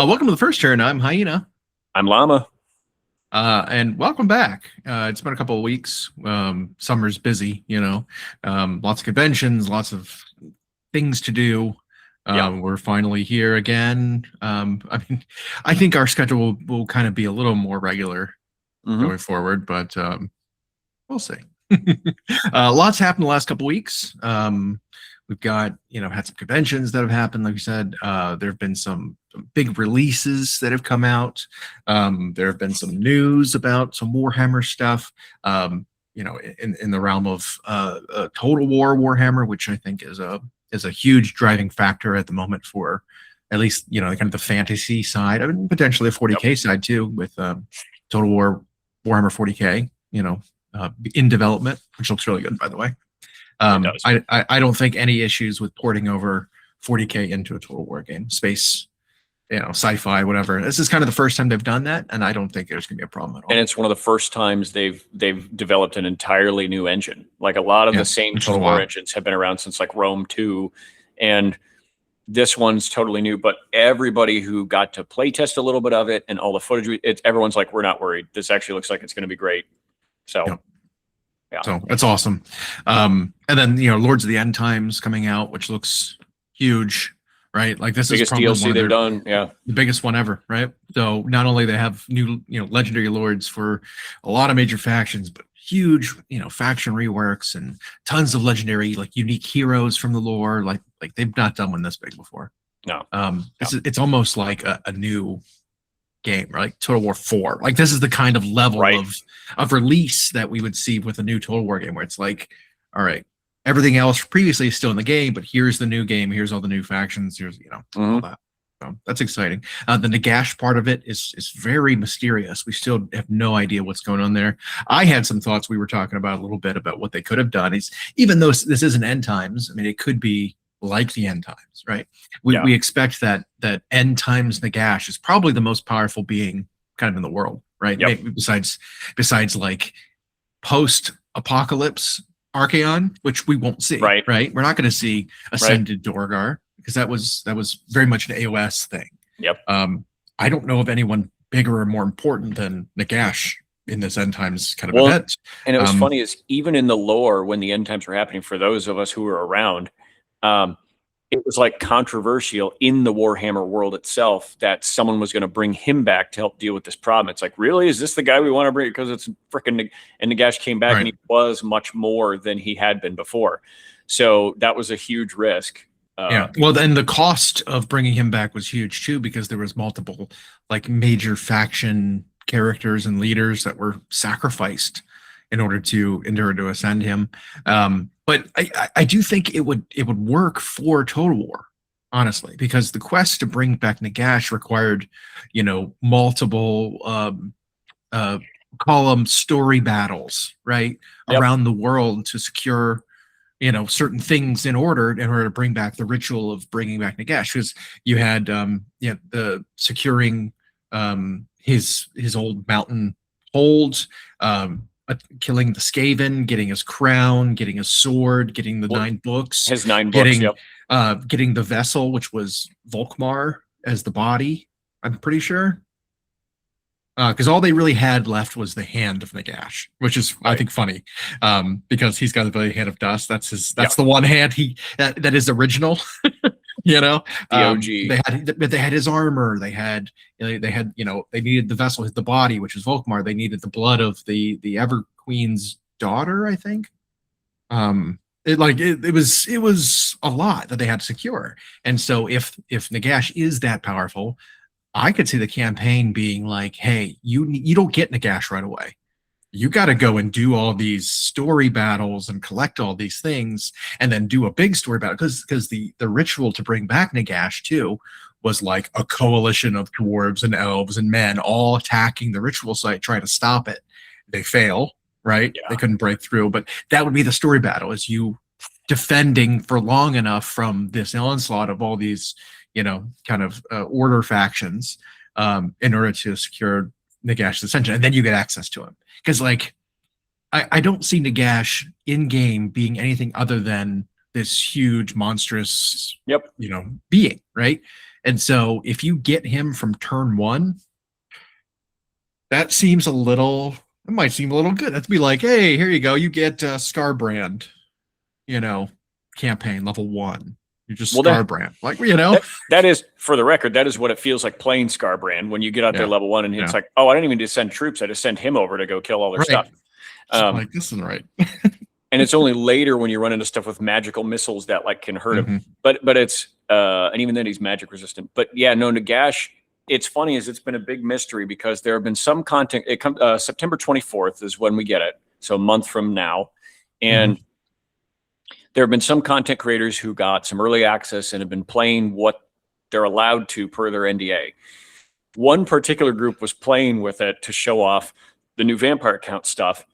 Welcome to the first turn. I'm Hyena, I'm Llama. and welcome back. It's been a couple of weeks. Summer's busy, lots of conventions, lots of things to do. Yeah. We're finally here again. I think our schedule will kind of be a little more regular hmm going forward, but we'll see. Lots happened the last couple weeks. We've got, had some conventions that have happened. Like you said, there have been some big releases that have come out. There have been some news about some Warhammer stuff. In the realm of Total War Warhammer, which I think is a huge driving factor at the moment for at least kind of the fantasy side. I mean, potentially a 40K side too with Total War Warhammer 40K. In development, which looks really good, by the way. It does. I don't think any issues with porting over 40K into a Total War game, space, sci-fi, whatever. This is kind of the first time they've done that, and I don't think there's gonna be a problem at all. And it's one of the first times they've developed an entirely new engine. Like a lot of the same Total engines have been around since like Rome 2, and this one's totally new. But everybody who got to play test a little bit of it and all the footage, everyone's like, we're not worried. This actually looks like it's going to be great. So. Yep. Yeah. So that's awesome. And then, Lords of the End Times coming out, which looks huge, right? Like this biggest is probably DLC they've done. Yeah. The biggest one ever, right? So not only they have new, legendary lords for a lot of major factions, but huge, faction reworks and tons of legendary, like unique heroes from the lore. Like they've not done one this big before. No. It's almost like a new game, right? Total War 4. Like this is the kind of level of release that we would see with a new Total War game, where it's like, all right, everything else previously is still in the game, but here's the new game, here's all the new factions, here's all that. So that's exciting. The Nagash part of it is very mysterious. We still have no idea what's going on there. I had some thoughts we were talking about a little bit about what they could have done. Even though this isn't end times, I mean, it could be like the end times, right? We expect that end times Nagash is probably the most powerful being kind of in the world, right? Maybe besides like post apocalypse Archaon, which we won't see, right? We're not going to see Ascended Dorgar because that was very much an AoS thing. Yep. I don't know of anyone bigger or more important than Nagash in this end times kind of event. And it was funny is even in the lore when the end times were happening, for those of us who were around, it was like controversial in the Warhammer world itself that someone was going to bring him back to help deal with this problem. It's like, really, is this the guy we want to bring? Because it's freaking, and Nagash came back and he was much more than he had been before. So that was a huge risk. Well, then the cost of bringing him back was huge too, because there was multiple like major faction characters and leaders that were sacrificed in order to ascend him. But I do think it would work for Total War, honestly, because the quest to bring back Nagash required, multiple call them story battles, right, around the world to secure certain things in order to bring back the ritual of bringing back Nagash. Because you had the securing his old mountain hold, killing the Skaven, getting his crown, getting his sword, getting the 9 books, his 9 books, getting the vessel, which was Volkmar as the body, I'm pretty sure. Because all they really had left was the hand of Nagash, which is I think funny, because he's got the hand of dust. That's the one hand that is original. The OG. They had his armor. They had they needed the vessel, the body, which is Volkmar. They needed the blood of the Ever Queen's daughter, I think. It was a lot that they had to secure. And so if Nagash is that powerful, I could see the campaign being like, hey, you don't get Nagash right away. You got to go and do all these story battles and collect all these things and then do a big story battle, because the ritual to bring back Nagash too was like a coalition of dwarves and elves and men all attacking the ritual site trying to stop it. They fail, right? They couldn't break through, but that would be the story battle, is you defending for long enough from this onslaught of all these kind of order factions in order to secure Nagash's ascension, and then you get access to him. Because I don't see Nagash in game being anything other than this huge monstrous being, right? And so if you get him from turn 1, that seems a little, it might seem a little good. That'd be like, hey, here you go. You get Scarbrand, campaign level 1. You're just Scarbrand. Like, that is, for the record, that is what it feels like playing Scarbrand when you get out there level 1 and it's like, oh, I didn't even just send troops. I just sent him over to go kill all their stuff. Like, this isn't right. And it's only later when you run into stuff with magical missiles that like can hurt him. But it's and even then he's magic resistant. But yeah, no, Nagash, it's funny as it's been a big mystery because there have been some content. It comes September 24th is when we get it. So a month from now. And there have been some content creators who got some early access and have been playing what they're allowed to per their NDA. One particular group was playing with it to show off the new vampire count stuff.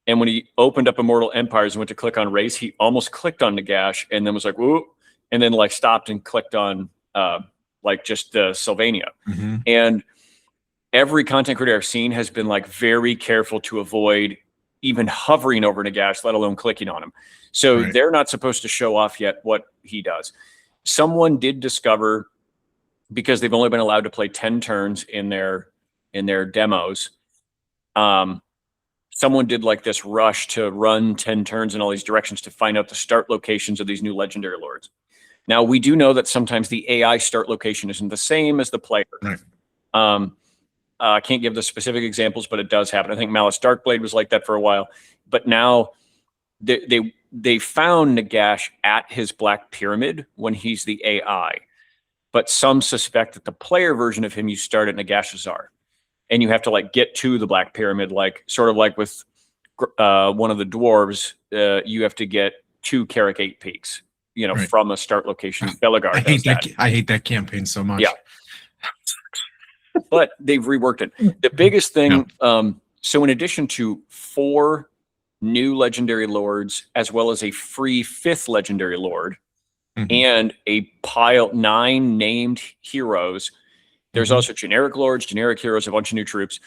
And when he opened up Immortal Empires and went to click on race, he almost clicked on Nagash and then was like, whoa, and then like stopped and clicked on like just Sylvania. And every content creator I've seen has been like very careful to avoid even hovering over Nagash, let alone clicking on him. So they're not supposed to show off yet what he does. Someone did discover, because they've only been allowed to play 10 turns in their demos, someone did like this rush to run 10 turns in all these directions to find out the start locations of these new legendary lords. Now, we do know that sometimes the AI start location isn't the same as the player. I can't give the specific examples, but it does happen. I think Malice Darkblade was like that for a while. But now they found Nagash at his Black Pyramid when he's the AI. But some suspect that the player version of him, you start at Nagashazar. And you have to like get to the Black Pyramid, like sort of like with one of the dwarves, you have to get to Carrick 8 Peaks, from a start location. Bellegarde I hate that campaign so much. Yeah. But they've reworked it. The biggest thing, so in addition to 4 new legendary lords, as well as a free 5th legendary lord, and a pile 9 named heroes, there's also generic lords, generic heroes, a bunch of new troops.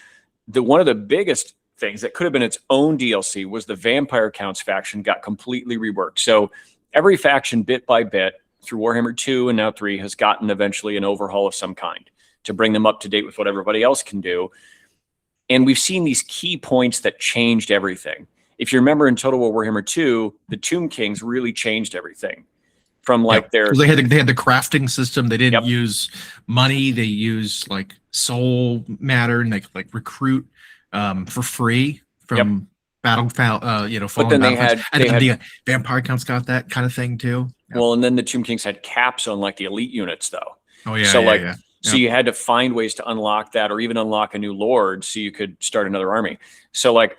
One of the biggest things that could have been its own DLC was the Vampire Counts faction got completely reworked. So every faction, bit by bit, through Warhammer 2 and now 3, has gotten eventually an overhaul of some kind to bring them up to date with what everybody else can do. And we've seen these key points that changed everything. If you remember in Total War Warhammer 2, the Tomb Kings really changed everything. From like they had the crafting system. They didn't use money. They used like soul matter, and they could like recruit for free from but then they had the Vampire Counts got that kind of thing too. Well, and then the Tomb Kings had caps on like the elite units though. Oh yeah. So so you had to find ways to unlock that, or even unlock a new lord so you could start another army. So like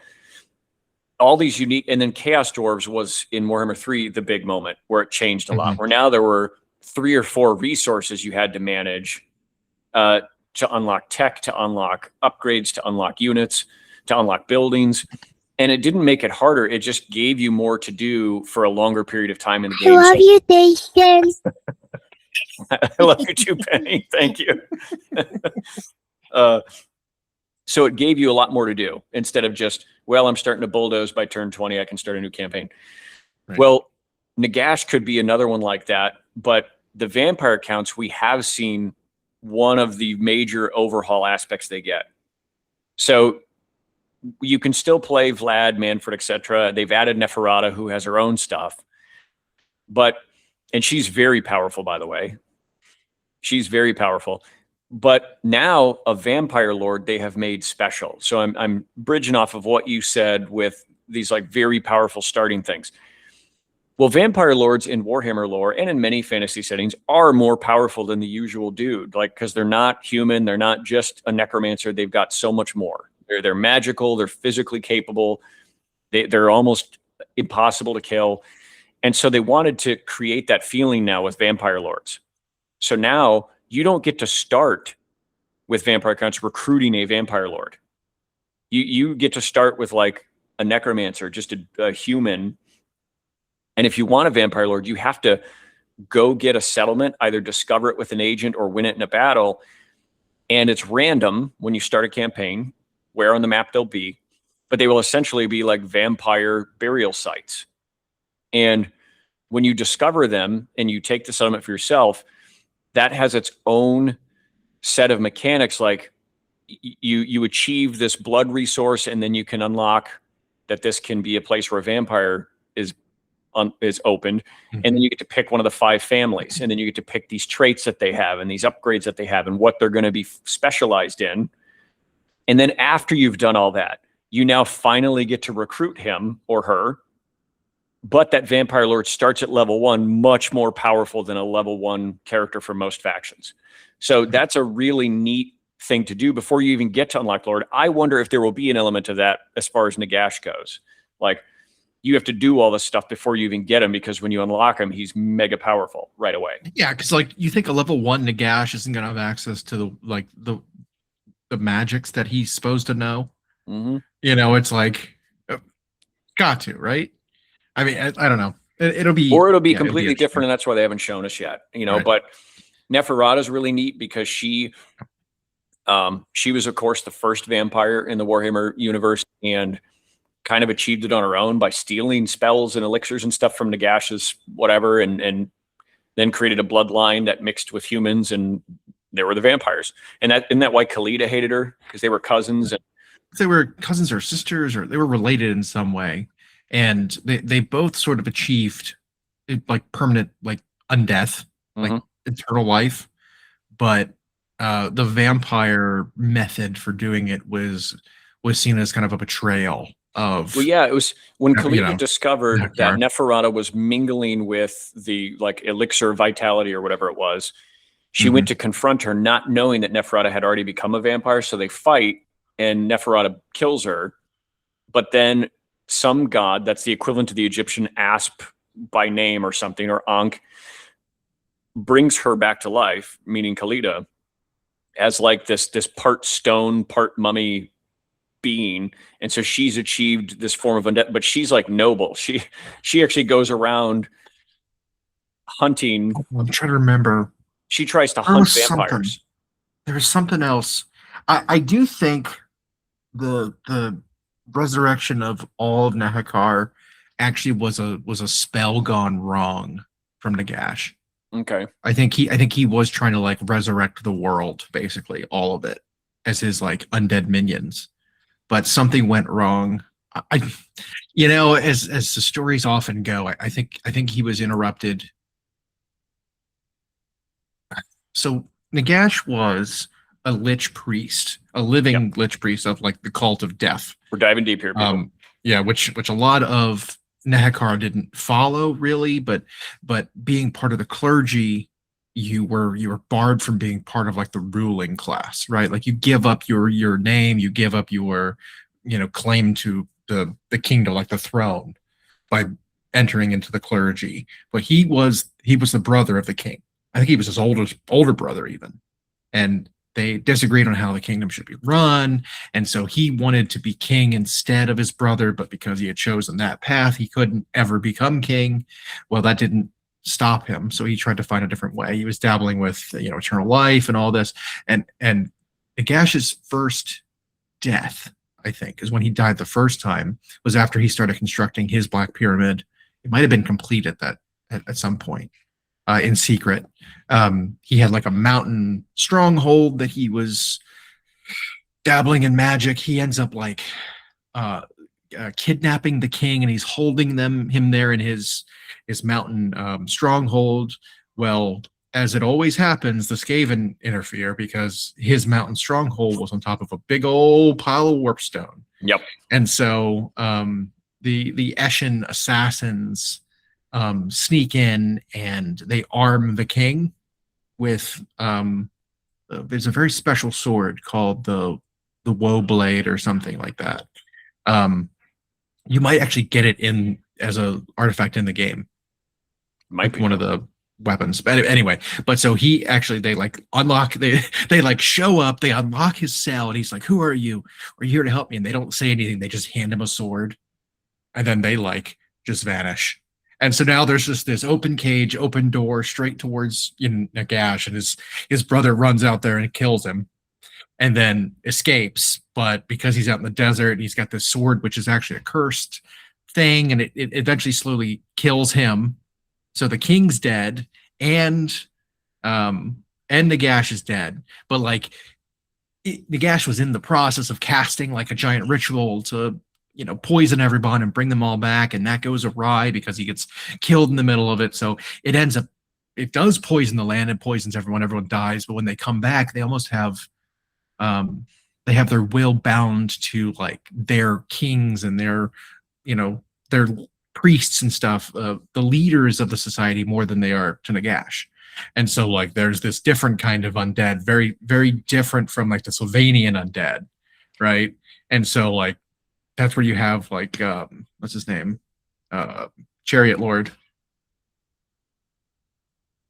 all these unique, and then Chaos Dwarves was in Warhammer 3 the big moment where it changed a lot. Where now there were 3 or 4 resources you had to manage to unlock tech, to unlock upgrades, to unlock units, to unlock buildings. And it didn't make it harder. It just gave you more to do for a longer period of time in the game. I love you, Dayton. I love you too, Penny. Thank you. So it gave you a lot more to do instead of just, well, I'm starting to bulldoze by turn 20. I can start a new campaign. Well, Nagash could be another one like that. But the Vampire Counts, we have seen one of the major overhaul aspects they get. So you can still play Vlad, Manfred, etc. They've added Neferata, who has her own stuff. And she's very powerful, by the way. She's very powerful. But now a Vampire Lord they have made special. So I'm bridging off of what you said with these like very powerful starting things. Well, Vampire Lords in Warhammer lore and in many fantasy settings are more powerful than the usual dude. Like, because they're not human, they're not just a necromancer. They've got so much more. They're magical. They're physically capable. They're almost impossible to kill. And so they wanted to create that feeling now with Vampire Lords. So now you don't get to start with Vampire Counts recruiting a Vampire Lord. You get to start with like a necromancer, just a human. And if you want a Vampire Lord, you have to go get a settlement, either discover it with an agent or win it in a battle. And it's random when you start a campaign where on the map they'll be, but they will essentially be like vampire burial sites. And when you discover them and you take the settlement for yourself, that has its own set of mechanics. Like you achieve this blood resource, and then you can unlock that this can be a place where a vampire is opened, and then you get to pick one of the 5 families, and then you get to pick these traits that they have and these upgrades that they have and what they're going to be specialized in. And then after you've done all that, you now finally get to recruit him or her. But that vampire lord starts at level 1, much more powerful than a level 1 character for most factions. So that's a really neat thing to do before you even get to unlock lord. I wonder if there will be an element of that as far as Nagash goes. Like, you have to do all this stuff before you even get him, because when you unlock him, he's mega powerful right away. Yeah, because like you think a level 1 Nagash isn't going to have access to the magics that he's supposed to know. Mm-hmm. You know, it's like got to, right? I mean, I don't know. It'll be completely different, and that's why they haven't shown us yet. You know, right. But Neferata is really neat because she was, of course, the first vampire in the Warhammer universe, and kind of achieved it on her own by stealing spells and elixirs and stuff from Nagash's whatever, and then created a bloodline that mixed with humans, and they were the vampires. And isn't that why Khalida hated her? Because they were cousins. And they were cousins or sisters, or they were related in some way. And they both sort of achieved like permanent, like undeath, like eternal life. But the vampire method for doing it was seen as kind of a betrayal of. Well, yeah, it was when Khalida discovered that Neferata was mingling with the like elixir vitality or whatever it was. She went to confront her, not knowing that Neferata had already become a vampire. So they fight, and Neferata kills her. But then some god that's the equivalent to the Egyptian Asp by name or something, or Ankh, brings her back to life, meaning Khalida, as like this part stone, part mummy being. And so she's achieved this form of undead, but she's like noble. She actually goes around hunting. I'm trying to remember. She tries to hunt vampires. There was something else. I do think the resurrection of all of Nehekar actually was a spell gone wrong from Nagash. Okay. I think he was trying to like resurrect the world, basically all of it, as his like undead minions. But something went wrong. You know, as the stories often go, I think he was interrupted. So Nagash was a lich priest, a living lich priest of like the cult of death. We're diving deep here, people. Yeah, which a lot of Nehekar didn't follow really, but being part of the clergy, you were barred from being part of like the ruling class, right? Like you give up your name, you give up your claim to the kingdom, like the throne, by entering into the clergy. But he was the brother of the king. I think he was his older brother even, and they disagreed on how the kingdom should be run, and so he wanted to be king instead of his brother, but because he had chosen that path, he couldn't ever become king. Well, that didn't stop him, so he tried to find a different way. He was dabbling with eternal life and all this, and Nagash's first death, I think, is when he died the first time, was after he started constructing his Black Pyramid. It might have been complete at some point. In secret. He had like a mountain stronghold that he was dabbling in magic. He ends up like kidnapping the king, and he's holding him there in his mountain stronghold. Well, as it always happens, the Skaven interfere because his mountain stronghold was on top of a big old pile of warpstone. Yep. And so the Eshin assassins sneak in, and they arm the king with there's a very special sword called the Woe Blade or something like that. You might actually get it in as a artifact in the game. Might be one of the weapons. But anyway, so they like unlock, they like show up, they unlock his cell, and he's like, "Who are you? Are you here to help me?" And they don't say anything. They just hand him a sword, and then they like just vanish. And so now there's just this open cage, open door straight towards Nagash, and his brother runs out there and kills him, and then escapes. But because he's out in the desert, he's got this sword, which is actually a cursed thing, and it eventually slowly kills him. So the king's dead, and and Nagash is dead, but like Nagash was in the process of casting like a giant ritual to, you know, poison everyone and bring them all back, and that goes awry because he gets killed in the middle of it. So it ends up, it does poison the land and poisons everyone. Everyone dies, but when they come back, they almost have, they have their will bound to like their kings and their, you know, their priests and stuff, the leaders of the society more than they are to Nagash. And so like there's this different kind of undead, very, very different from like the Sylvanian undead, right? And so like that's where you have like what's his name? Chariot Lord.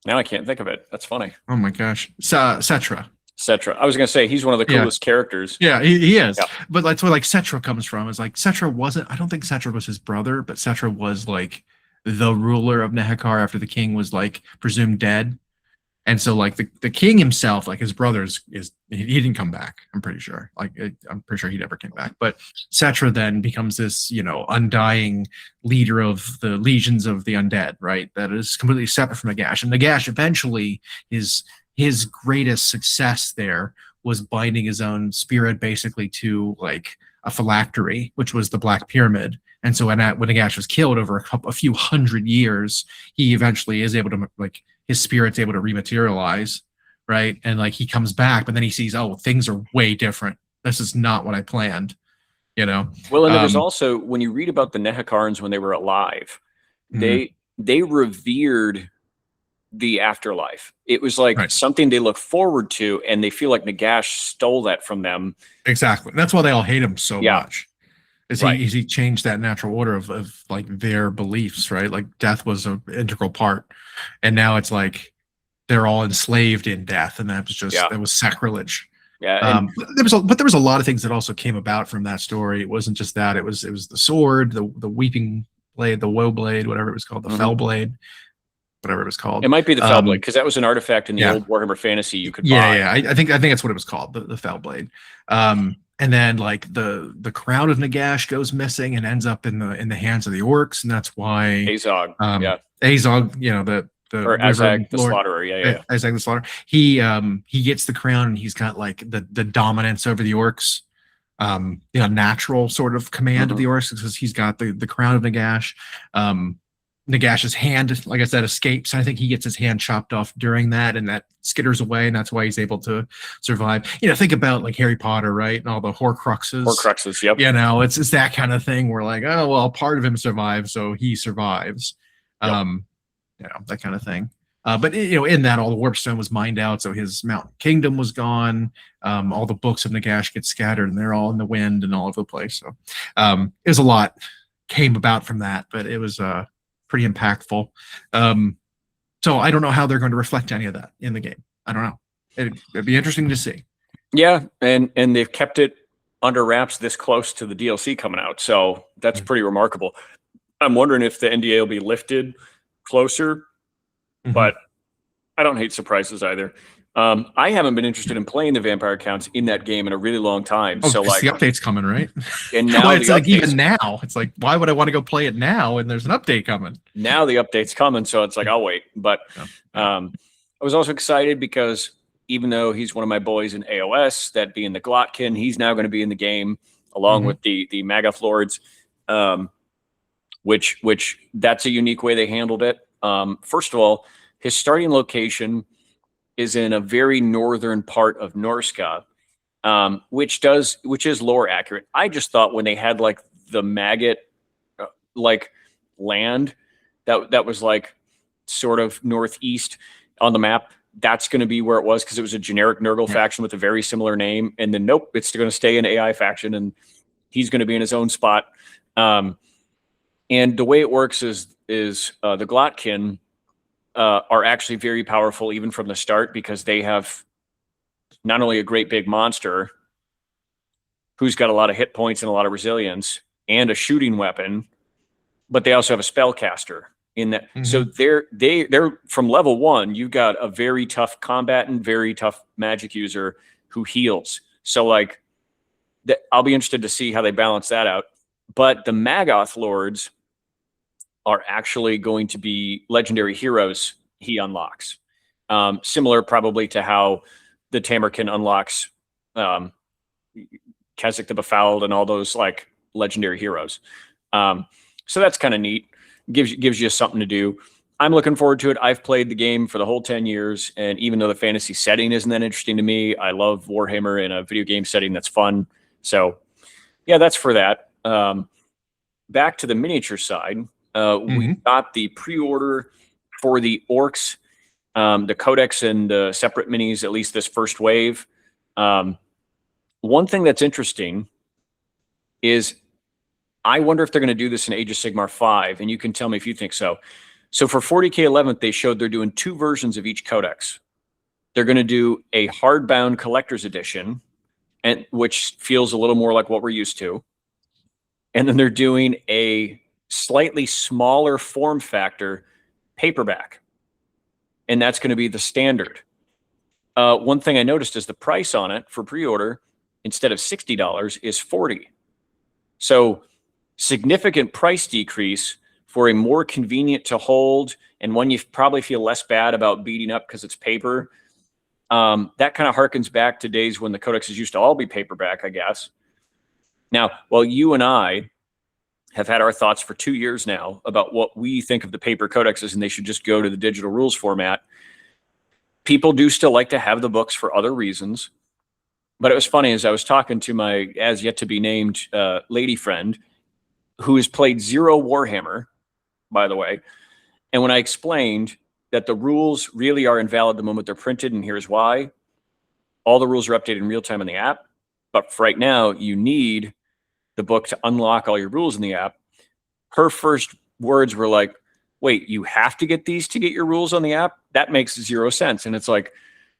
Now I can't think of it. That's funny. Oh my gosh. Cetra. Cetra. I was gonna say he's one of the coolest characters. Yeah, he is. Yeah. But that's where like Cetra comes from. Is like Cetra wasn't, I don't think Cetra was his brother, but Cetra was like the ruler of Nehekar after the king was like presumed dead. And so like the king himself, like his brothers he didn't come back. I'm pretty sure. Like I'm pretty sure he never came back. But Cetra then becomes this, you know, undying leader of the legions of the undead, right? That is completely separate from Nagash. And Nagash eventually his greatest success there was binding his own spirit basically to like a phylactery, which was the Black Pyramid. And so when Nagash was killed over a few hundred years, he eventually is able to like his spirit's able to rematerialize, right? And like he comes back, but then he sees, oh, things are way different. This is not what I planned, you know? Well, and there was also, when you read about the Nehekarns when they were alive, they revered the afterlife. It was like something they look forward to, and they feel like Nagash stole that from them. Exactly. That's why they all hate him so much. He changed that natural order of like their beliefs, right? Like death was an integral part, and now it's like they're all enslaved in death, and that was just that was sacrilege. Yeah, but there was a lot of things that also came about from that story. It wasn't just that; it was the sword, the weeping blade, the woe blade, whatever it was called, the fell blade, whatever it was called. It might be the fell blade because that was an artifact in the old Warhammer Fantasy you could buy. Yeah, I think that's what it was called, the fell blade. And then like the crown of Nagash goes missing and ends up in the hands of the orcs, and that's why Azog, Azog, you know, the or Azag the Slaughterer, Azag the Slaughterer. He gets the crown, and he's got like the dominance over the orcs, you know, natural sort of command of the orcs because he's got the crown of Nagash. Nagash's hand, like I said, escapes. I think he gets his hand chopped off during that, and that skitters away, and that's why he's able to survive. You know, think about like Harry Potter, right? And all the Horcruxes. Horcruxes, yep. You know, it's that kind of thing where like, oh, well, part of him survives, so he survives. Yep. You know, that kind of thing. But you know, in that, all the Warpstone was mined out, so his mountain kingdom was gone. All the books of Nagash get scattered, and they're all in the wind and all over the place. So it was a lot came about from that, but it was pretty impactful. So I don't know how they're going to reflect any of that in the game. I don't know. It'd be interesting to see. Yeah, and they've kept it under wraps this close to the DLC coming out, so that's pretty remarkable. I'm wondering if the NDA will be lifted closer, but I don't hate surprises either. I haven't been interested in playing the vampire counts in that game in a really long time. Oh, so like the update's coming, right? And now it's like even now, it's like, why would I want to go play it now? And there's an update coming. Now the update's coming, so it's like I'll wait. But I was also excited because even though he's one of my boys in AoS, that being the Glotkin, he's now going to be in the game along with the Magath Lords, which that's a unique way they handled it. First of all, his starting location is in a very northern part of Norska, which is lore accurate. I just thought when they had like the maggot like land that was like sort of northeast on the map, that's going to be where it was because it was a generic Nurgle faction with a very similar name. And then nope, it's going to stay an AI faction, and he's going to be in his own spot. And the way it works is the Glotkin are actually very powerful even from the start because they have not only a great big monster who's got a lot of hit points and a lot of resilience and a shooting weapon, but they also have a spellcaster in that. So they're from level 1, you've got a very tough combatant, very tough magic user who heals. So like I'll be interested to see how they balance that out. But the Magath Lords are actually going to be legendary heroes he unlocks. Similar probably to how the Tamerkin unlocks Keswick the Befouled and all those like legendary heroes. So that's kind of neat. Gives you something to do. I'm looking forward to it. I've played the game for the whole 10 years, and even though the fantasy setting isn't that interesting to me, I love Warhammer in a video game setting that's fun. So, yeah, that's for that. Back to the miniature side, we got the pre-order for the Orks, the Codex and the separate minis, at least this first wave. One thing that's interesting is I wonder if they're going to do this in Age of Sigmar 5, and you can tell me if you think so. So for 40K 11th, they showed they're doing 2 versions of each codex. They're going to do a hardbound collector's edition, and which feels a little more like what we're used to. And then they're doing a slightly smaller form factor paperback. And that's going to be the standard. One thing I noticed is the price on it for pre-order, instead of $60, is $40. So significant price decrease for a more convenient to hold and one you probably feel less bad about beating up because it's paper. That kind of harkens back to days when the codexes used to all be paperback, I guess. Now, while you and I have had our thoughts for 2 years now about what we think of the paper codexes and they should just go to the digital rules format, people do still like to have the books for other reasons. But it was funny as I was talking to my as yet to be named lady friend who has played 0 Warhammer, by the way. And when I explained that the rules really are invalid the moment they're printed, and here's why. All the rules are updated in real time in the app. But for right now, you need the book to unlock all your rules in the app. Her first words were like, wait, you have to get these to get your rules on the app? That makes 0 sense. And it's like,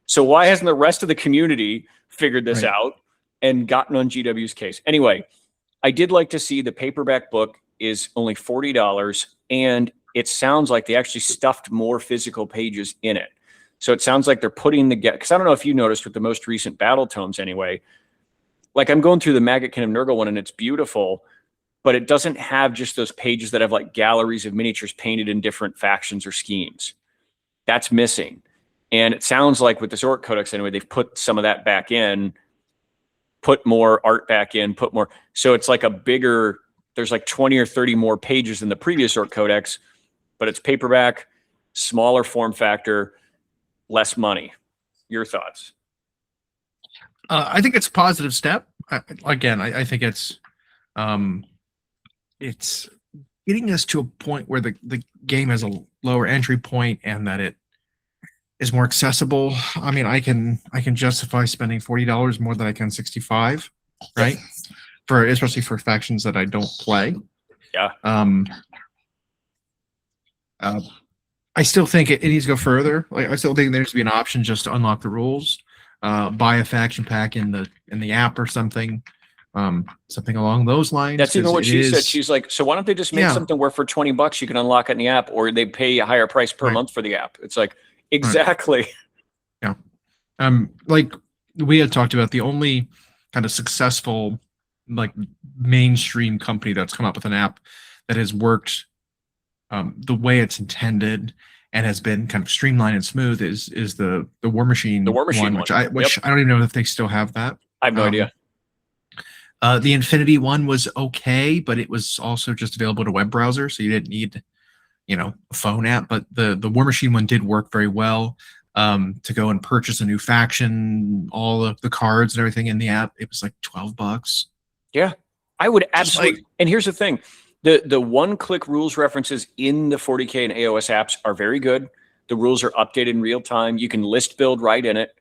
so why hasn't the rest of the community figured this out and gotten on GW's case? Anyway, I did like to see the paperback book is only $40, and it sounds like they actually stuffed more physical pages in it. So it sounds like they're putting the because I don't know if you noticed with the most recent battle tomes anyway. Like I'm going through the Maggotkin of Nurgle one, and it's beautiful, but it doesn't have just those pages that have like galleries of miniatures painted in different factions or schemes. That's missing. And it sounds like with this Orc Codex anyway, they've put some of that back in, put more art back in, put more. So it's like a bigger, there's like 20 or 30 more pages than the previous Orc Codex, but it's paperback, smaller form factor, less money. Your thoughts? I think it's a positive step. I think it's getting us to a point where the game has a lower entry point and that it is more accessible. I mean, I can justify spending $40 more than I can $65, right? Especially for factions that I don't play. Yeah. I still think it needs to go further. Like I still think there needs to be an option just to unlock the rules, buy a faction pack in the app or something, something along those lines. That's even what she said. She's like, so why don't they just make something where for $20 you can unlock it in the app, or they pay a higher price per month for the app? It's like exactly. Yeah. Like we had talked about, the only kind of successful like mainstream company that's come up with an app that has worked the way it's intended and has been kind of streamlined and smooth is the War Machine. The War Machine one, which I don't even know if they still have that. I have no idea. The Infinity one was okay, but it was also just available to web browser, so you didn't need, a phone app. But the War Machine one did work very well. To go and purchase a new faction, all of the cards and everything in the app, it was like $12. Yeah, I would absolutely. And here's the thing. The one-click rules references in the 40K and AoS apps are very good. The rules are updated in real time. You can list build right in it.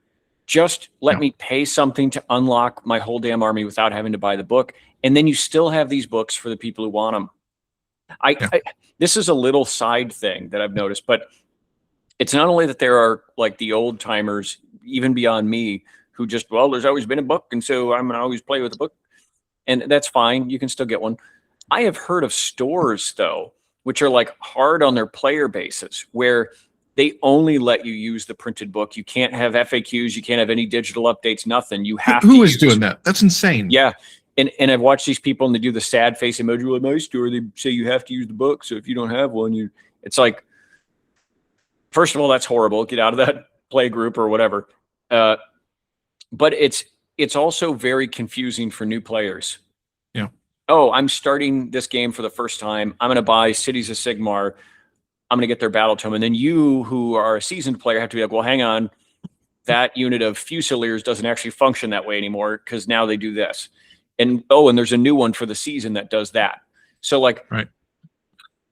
Just let me pay something to unlock my whole damn army without having to buy the book. And then you still have these books for the people who want them. This is a little side thing that I've noticed, but it's not only that there are like the old timers, even beyond me, who just, well, there's always been a book, and so I'm going to always play with the book. And that's fine. You can still get one. I have heard of stores, though, which are like hard on their player bases, where they only let you use the printed book. You can't have FAQs. You can't have any digital updates, nothing. You have Who is doing that? That's insane. Yeah. And I've watched these people, and they do the sad face emoji. Well, my store, they say you have to use the book. So if you don't have one, it's like, first of all, that's horrible. Get out of that. play group or whatever. But it's also very confusing for new players. Yeah. Oh, I'm starting this game for the first time. I'm going to buy Cities of Sigmar. I'm going to get their battle tome. And then you, who are a seasoned player, have to be like, well, hang on. That unit of Fusiliers doesn't actually function that way anymore because now they do this. And there's a new one for the season that does that. So like right.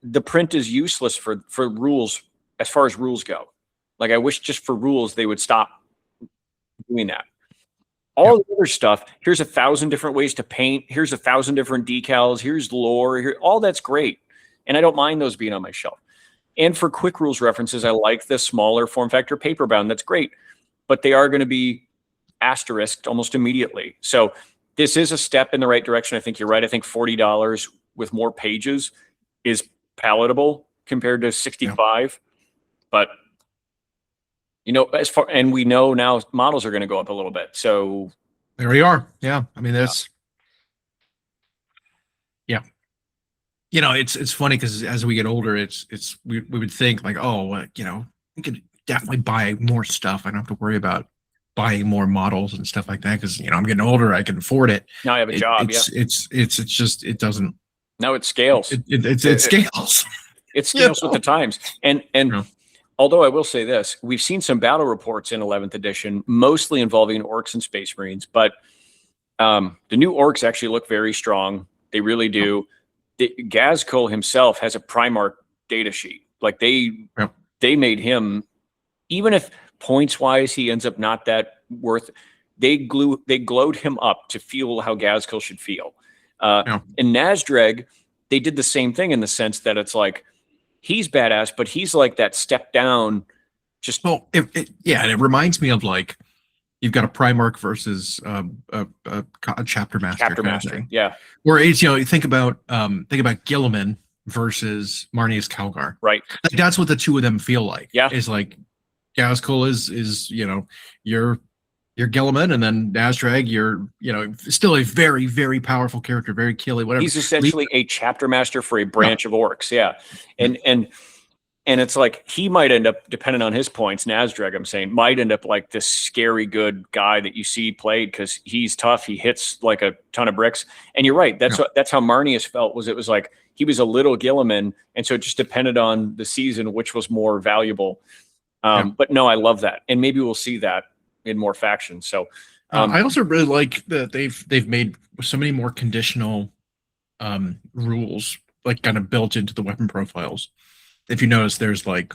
The print is useless for rules as far as rules go. Like I wish just for rules they would stop doing that. All the other stuff, here's 1,000 different ways to paint. Here's 1,000 different decals. Here's lore. All that's great. And I don't mind those being on my shelf. And for quick rules references, I like the smaller form factor paper bound. That's great. But they are going to be asterisked almost immediately. So this is a step in the right direction. I think you're right. I think $40 with more pages is palatable compared to $65. But and we know now models are going to go up a little bit. So there we are. Yeah. I mean, that's, it's funny because as we get older, we would think like, we could definitely buy more stuff. I don't have to worry about buying more models and stuff like that because I'm getting older. I can afford it. Now I have a job. It's just it doesn't. Now it scales. It scales. It scales with the times. And although I will say this, we've seen some battle reports in 11th edition, mostly involving Orks and Space Marines, but the new Orks actually look very strong. They really do. Gazkul himself has a Primarch data sheet. Like they made him, even if points-wise he ends up not that worth, they glowed him up to feel how Gazkul should feel. In Nazdreg, they did the same thing in the sense that it's like, he's badass, but he's like that step down. And it reminds me of like you've got a Primarch versus a chapter master. Chapter master, yeah. Where it's you think about Gilliman versus Marneus Calgar. Right. Like, that's what the two of them feel like. Yeah. Is like Gazkul is you're Gilliman, and then Nazdreg, you're still a very, very powerful character, very killy, whatever. He's essentially a chapter master for a branch of Orcs, and it's like he might end up, depending on his points, Nazdreg, I'm saying, might end up like this scary good guy that you see played because he's tough, he hits like a ton of bricks. And you're right, that's how Marneus felt. It was like he was a little Gilliman, and so it just depended on the season which was more valuable. But no, I love that, and maybe we'll see that in more factions. So I also really like that they've made so many more conditional rules like kind of built into the weapon profiles. If you notice, there's like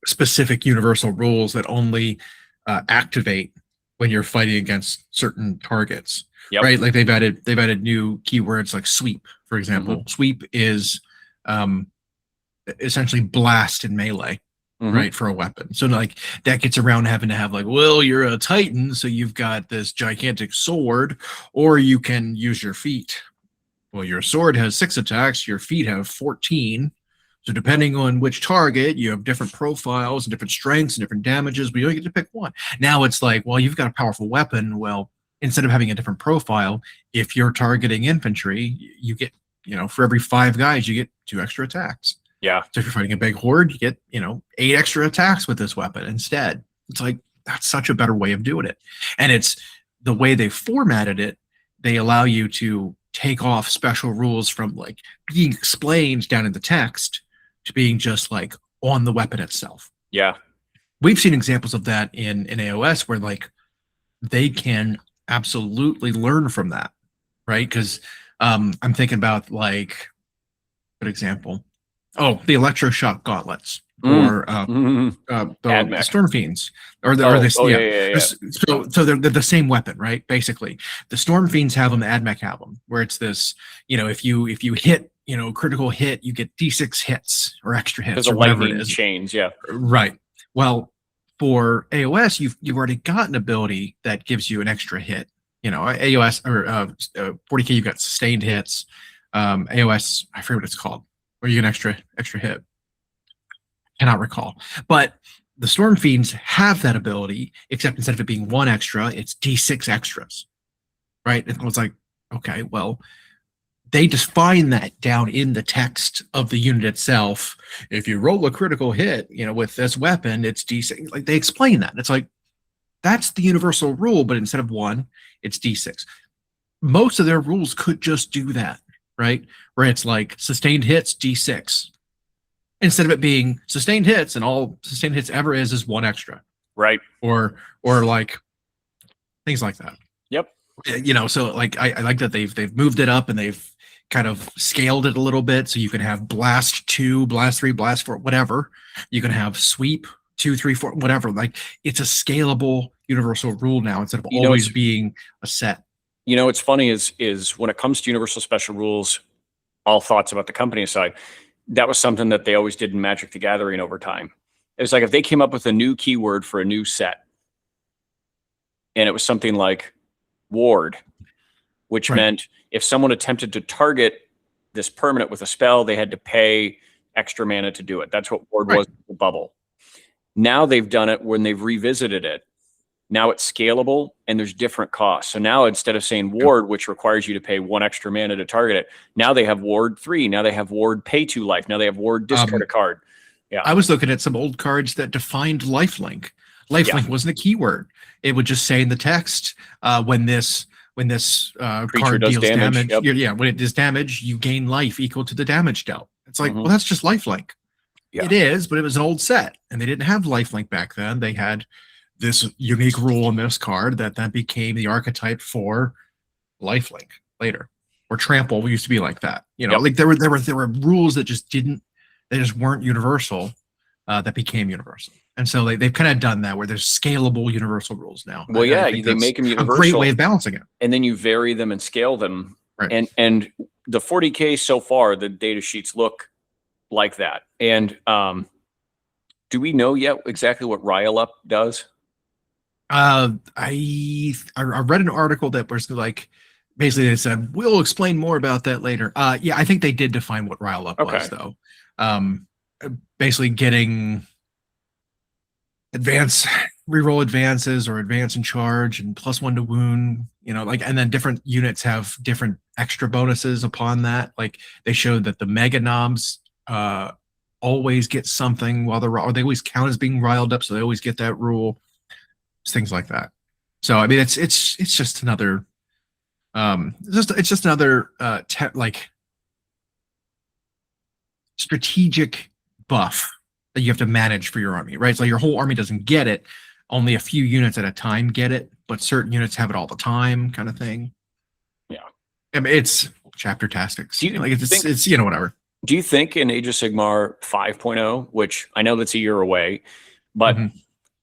specific universal rules that only activate when you're fighting against certain targets. Right? Like they've added new keywords like sweep, for example. Sweep is essentially blast in melee. Right, for a weapon. So like that gets around having to have like, well, you're a Titan, so you've got this gigantic sword, or you can use your feet. Well, your sword has 6 attacks, your feet have 14. So depending on which target, you have different profiles and different strengths and different damages, but you only get to pick one. Now it's like, well, you've got a powerful weapon. Well, instead of having a different profile, if you're targeting infantry, you get, for every 5 guys, you get 2 extra attacks. Yeah. So if you're fighting a big horde, you get, 8 extra attacks with this weapon instead. It's like, that's such a better way of doing it. And it's the way they formatted it. They allow you to take off special rules from like being explained down in the text to being just like on the weapon itself. Yeah. We've seen examples of that in AoS where like they can absolutely learn from that. Right. Because I'm thinking about like, good example. Oh, the electroshock gauntlets, or the storm fiends, So they're the same weapon, right? Basically, the storm fiends have them, the AdMech have them, where it's this, if you hit, critical hit, you get D6 hits or extra hits, or whatever it is. Chains, yeah. Right. Well, for AoS, you've already got an ability that gives you an extra hit. AoS or 40k, you've got sustained hits. AoS, I forget what it's called. Or you get an extra hit. Cannot recall. But the Storm Fiends have that ability, except instead of it being 1 extra, it's D6 extras. Right? And it was like, okay, well, they define that down in the text of the unit itself. If you roll a critical hit, with this weapon, it's D6. Like, they explain that. It's like, that's the universal rule, but instead of 1, it's D6. Most of their rules could just do that, right? Where it's like sustained hits, D6. Instead of it being sustained hits, and all sustained hits ever is 1 extra. Right. Or like things like that. Yep. So like I like that they've moved it up and they've kind of scaled it a little bit, so you can have blast 2, blast 3, blast 4, whatever. You can have sweep 2, 3, 4, whatever. Like, it's a scalable universal rule now instead of always being a set. What's funny is when it comes to universal special rules, all thoughts about the company aside, that was something that they always did in Magic the Gathering over time. It was like if they came up with a new keyword for a new set, and it was something like ward, which meant if someone attempted to target this permanent with a spell, they had to pay extra mana to do it. That's what ward was, the bubble. Now they've done it when they've revisited it. Now it's scalable and there's different costs. So now instead of saying ward, which requires you to pay 1 extra mana to target it, now they have ward 3. Now they have ward pay 2 life. Now they have ward discard a card. Yeah. I was looking at some old cards that defined lifelink. Lifelink wasn't a keyword. It would just say in the text, when this card deals damage, when it does damage, you gain life equal to the damage dealt. It's like, well, that's just lifelink. Yeah. It is, but it was an old set, and they didn't have lifelink back then. They had this unique rule in this card that became the archetype for lifelink later, or trample used to be like that. Like there were rules that just weren't universal, that became universal. And so they've kind of done that where there's scalable universal rules now. Well, they make them universal. A great way of balancing it. And then you vary them and scale them. Right. And the 40K so far, the data sheets look like that. And do we know yet exactly what Rile Up does? I read an article that was like, basically they said, we'll explain more about that later. I think they did define what Rile Up was, though. Basically getting reroll advances or advance and charge and +1 to wound, and then different units have different extra bonuses upon that. Like, they showed that the mega knobs always get something while or they always count as being riled up, so they always get that rule. Things like that. So I mean, it's just another strategic buff that you have to manage for your army, right? So your whole army doesn't get it. Only a few units at a time get it, but certain units have it all the time, kind of thing. Yeah. I mean, it's chapter tactics. It's whatever. Do you think in Age of Sigmar 5.0, which I know that's a year away, but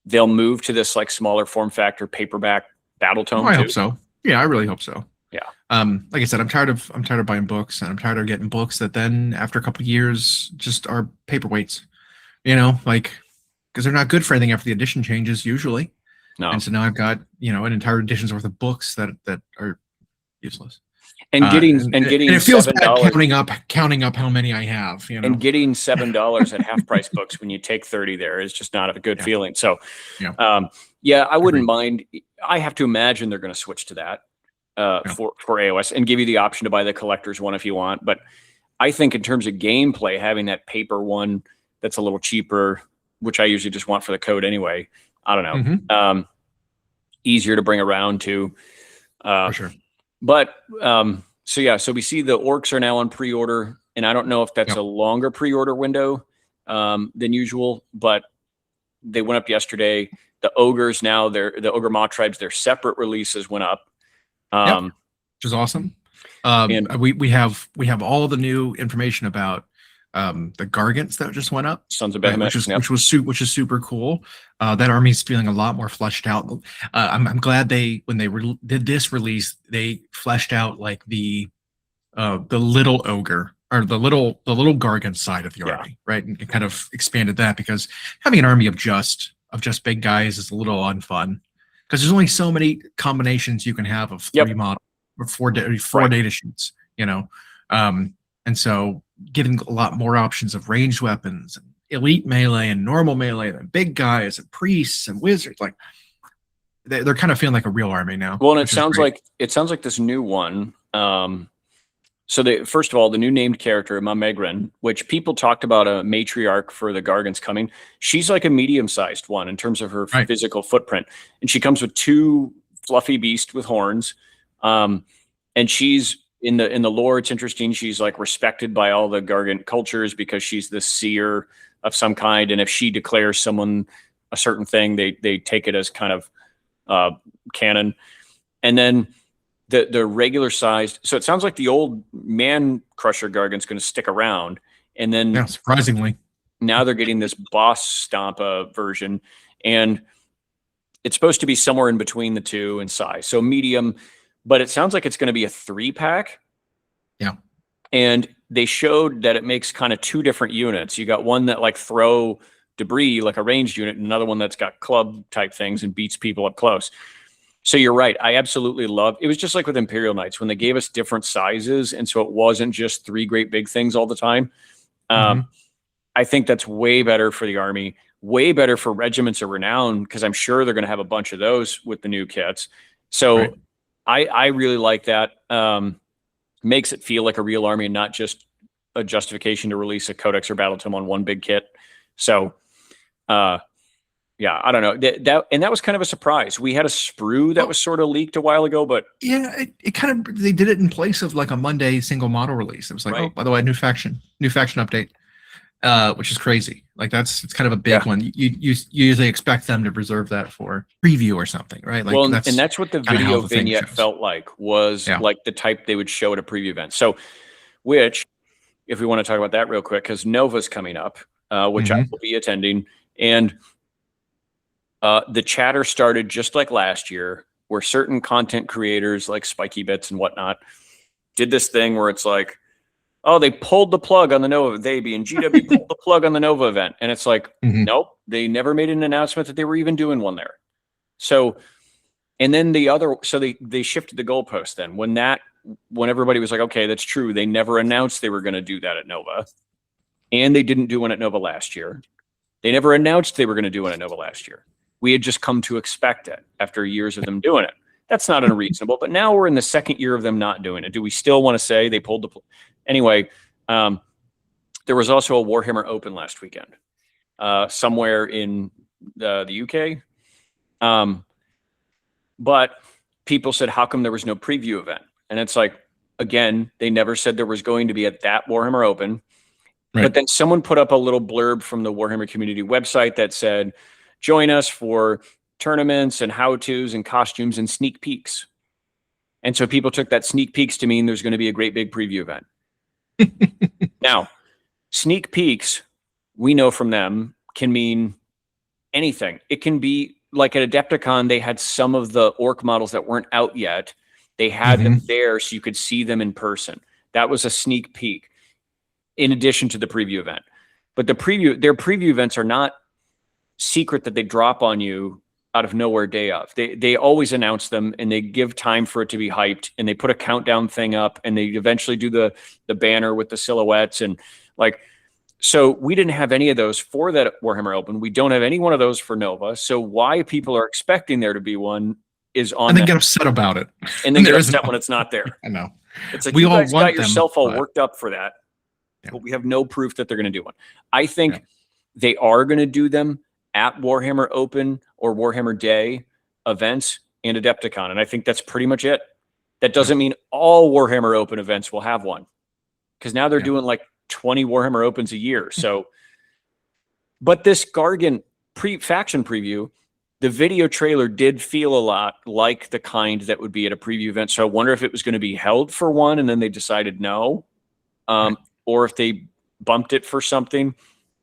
they'll move to this like smaller form factor paperback battle tome? I hope so. Yeah, I really hope so. Yeah. Like I said, I'm tired of buying books, and I'm tired of getting books that then after a couple of years just are paperweights. Because they're not good for anything after the edition changes usually. No. And so now I've got an entire edition's worth of books that are useless. And getting it feels bad counting up how many I have. And getting $7 at half price books when you take 30 there is just not a good feeling. So, I wouldn't mind. I have to imagine they're going to switch to that for AoS and give you the option to buy the collector's one if you want. But I think in terms of gameplay, having that paper one that's a little cheaper, which I usually just want for the code anyway. I don't know. Easier to bring around too. For sure. But so we see the Orks are now on pre-order, and I don't know if that's a longer pre-order window than usual, but they went up yesterday. The Ogres now, the Ogre Maw tribes, their separate releases went up. Which is awesome. And we have all the new information about the Gargants that just went up. Sons of Behemoth, which is super cool. That army's feeling a lot more fleshed out. I'm glad when they did this release, they fleshed out like the little ogre or the little Gargant side of the army, right? And kind of expanded that, because having an army of just big guys is a little unfun, because there's only so many combinations you can have of 3 models or 4 data sheets, and so getting a lot more options of ranged weapons and elite melee and normal melee and big guys and priests and wizards, like they're kind of feeling like a real army now. Well, and it sounds like this new one, So first of all, the new named character, Mamegrin, which people talked about a matriarch for the Gargants coming. She's like a medium-sized one in terms of her physical footprint. And she comes with 2 fluffy beasts with horns. And she's in the lore, it's interesting. She's like respected by all the Gargant cultures because she's the seer of some kind. And if she declares someone a certain thing, they take it as kind of canon. And then the regular sized, so it sounds like the old man crusher Gargant's going to stick around, and then surprisingly now they're getting this boss stompa version, and it's supposed to be somewhere in between the two in size, so medium, but it sounds like it's going to be a 3-pack. Yeah, and they showed that it makes kind of 2 different units. You got one that like throw debris like a ranged unit, and another one that's got club type things and beats people up close. So you're right. I absolutely love it. Was just like with Imperial Knights when they gave us different sizes. And so it wasn't just 3 great big things all the time. I think that's way better for the army, way better for regiments of renown, because I'm sure they're going to have a bunch of those with the new kits. So I really like that. Makes it feel like a real army and not just a justification to release a Codex or Battle Tome on one big kit. So, yeah, I don't know that was kind of a surprise. We had a sprue that was sort of leaked a while ago, but yeah, it kind of, they did it in place of like a Monday single model release. It was like, oh, by the way, new faction update, which is crazy. Like it's kind of a big one. You usually expect them to reserve that for preview or something, right? Like, well, and that's what the video vignette felt like, was like the type they would show at a preview event. So, which, if we want to talk about that real quick, because Nova's coming up, which I will be attending, and the chatter started just like last year, where certain content creators like Spiky Bits and whatnot did this thing where it's like, oh, they pulled the plug on the Nova. They being GW pulled the plug on the Nova event. And it's like, nope, they never made an announcement that they were even doing one there. So, and then they shifted the goalpost then. When everybody was like, okay, that's true. They never announced they were going to do that at Nova. And they didn't do one at Nova last year. They never announced they were going to do one at Nova last year. We had just come to expect it after years of them doing it. That's not unreasonable, but now we're in the 2nd year of them not doing it. Do we still want to say they pulled the anyway? There was also a Warhammer Open last weekend, somewhere in the UK. But people said, how come there was no preview event? And it's like, again, they never said there was going to be at that Warhammer Open. But then someone put up a little blurb from the Warhammer community website that said, join us for tournaments and how-tos and costumes and sneak peeks. And so people took that sneak peeks to mean there's going to be a great big preview event. Now, sneak peeks, we know from them, can mean anything. It can be like at Adepticon, they had some of the orc models that weren't out yet. They had them there so you could see them in person. That was a sneak peek in addition to the preview event. But their preview events are not secret that they drop on you out of nowhere day of. They always announce them, and they give time for it to be hyped, and they put a countdown thing up, and they eventually do the banner with the silhouettes, and like, so we didn't have any of those for that Warhammer Open. We don't have any one of those for Nova. So why people are expecting there to be one is on, and they get upset about it, and then get upset when it's not there. I know. It's like, you guys got yourself all worked up for that, but we have no proof that they're going to do one. I think they are going to do them at Warhammer Open or Warhammer Day events and Adepticon. And I think that's pretty much it. That doesn't mean all Warhammer Open events will have one, because now they're doing like 20 Warhammer Opens a year. So, but this Gargant faction preview, the video trailer did feel a lot like the kind that would be at a preview event. So I wonder if it was going to be held for one and then they decided no, or if they bumped it for something.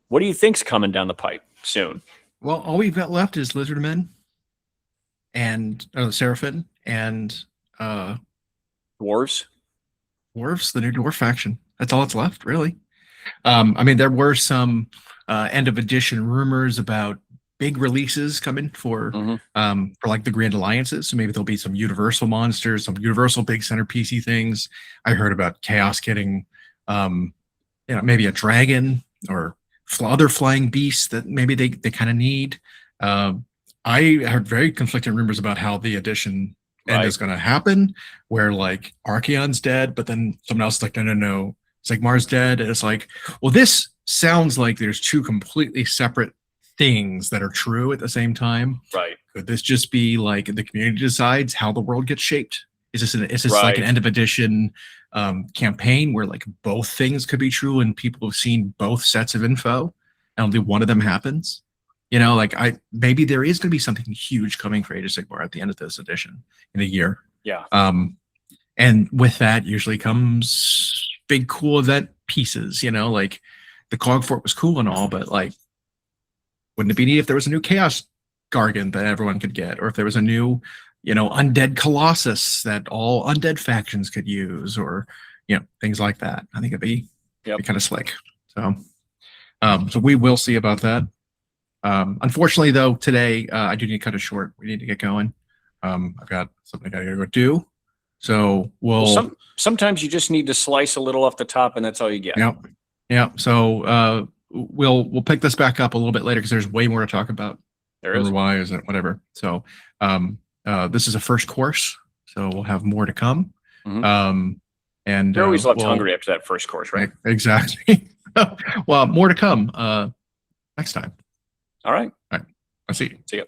What do you think's coming down the pipe soon? Well, all we've got left is Lizardmen and Seraphim and Dwarves, the new dwarf faction. That's all that's left, really. I mean, there were some end of edition rumors about big releases coming for like the Grand Alliances. So maybe there'll be some universal monsters, some universal big centerpiecey things. I heard about Chaos getting, maybe a dragon or other flying beasts that maybe they kind of need. I heard very conflicting rumors about how the edition end is going to happen, where like Archaon's dead, but then someone else is like, no, Sigmar's dead. And it's like, well, this sounds like there's two completely separate things that are true at the same time. Right. Could this just be like the community decides how the world gets shaped? Is this like an end of edition campaign where like both things could be true and people have seen both sets of info and only one of them happens? You know, like maybe there is going to be something huge coming for Age of Sigmar at the end of this edition in a year. Yeah. And with that usually comes big cool event pieces, you know, like the Cog Fort was cool and all, but like, wouldn't it be neat if there was a new Chaos Gargant that everyone could get, or if there was a new, you know, Undead Colossus that all undead factions could use, or, you know, things like that. I think it'd be kind of slick. So, so we will see about that. Unfortunately, though, today I do need to cut it short. We need to get going. I've got something I gotta go do. So sometimes you just need to slice a little off the top, and that's all you get. Yeah. So we'll pick this back up a little bit later because there's way more to talk about. There is. Why is it whatever? So this is a first course, so we'll have more to come. And you're always left hungry after that first course, right? Exactly. Well, more to come next time. All right. I'll see you. See you.